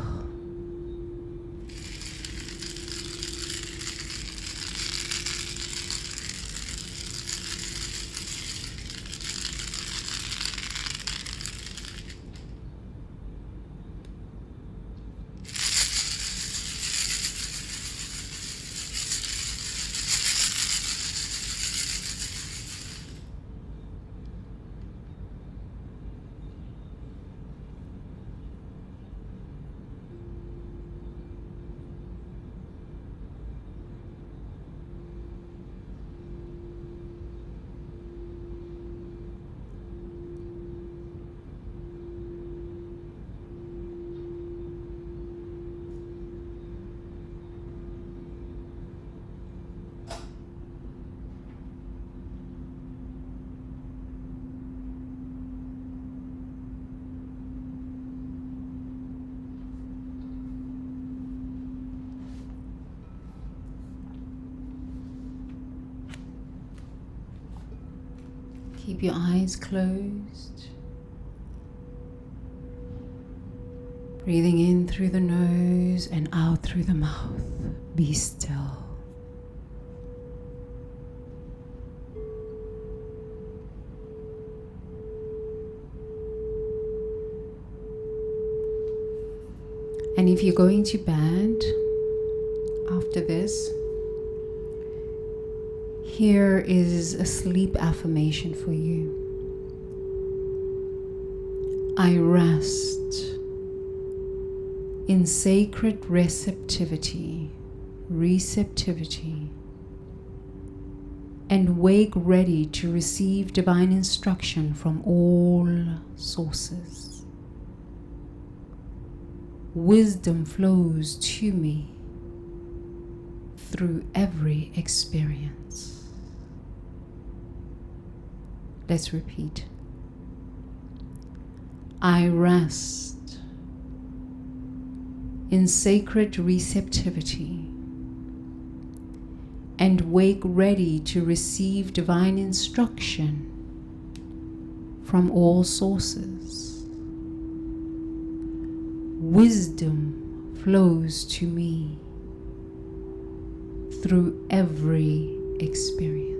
Keep your eyes closed. Breathing in through the nose and out through the mouth. Be still. And if you're going to bed after this, here is a sleep affirmation for you. I rest in sacred receptivity, and wake ready to receive divine instruction from all sources. Wisdom flows to me through every experience. Let's repeat. I rest in sacred receptivity and wake ready to receive divine instruction from all sources. Wisdom flows to me through every experience.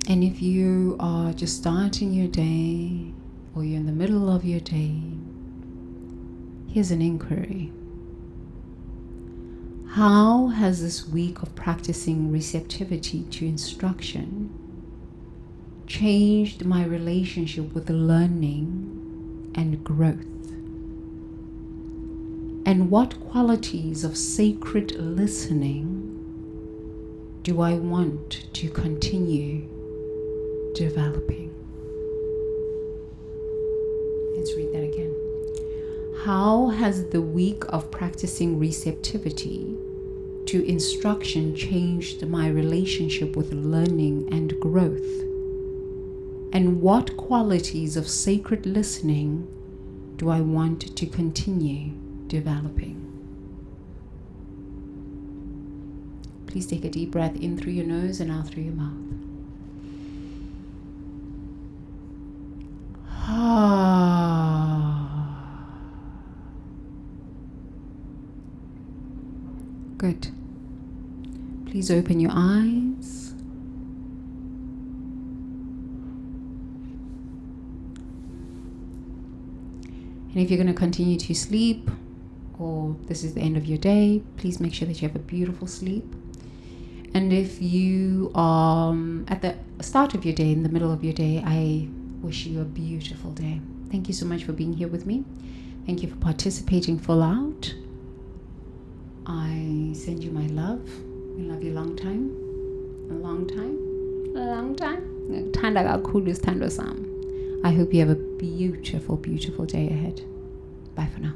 And if you are just starting your day or you're in the middle of your day, here's an inquiry. How has this week of practicing receptivity to instruction changed my relationship with learning and growth? And what qualities of sacred listening do I want to continue developing? Let's read that again. How has the week of practicing receptivity to instruction changed my relationship with learning and growth? And what qualities of sacred listening do I want to continue developing? Please take a deep breath in through your nose and out through your mouth. Good. Please open your eyes. And if you're going to continue to sleep, or this is the end of your day, please make sure that you have a beautiful sleep. And if you are at the start of your day, in the middle of your day, I wish you a beautiful day. Thank you so much for being here with me. Thank you for participating full out. I send you my love. I love you a long time. I hope you have a beautiful, beautiful day ahead. Bye for now.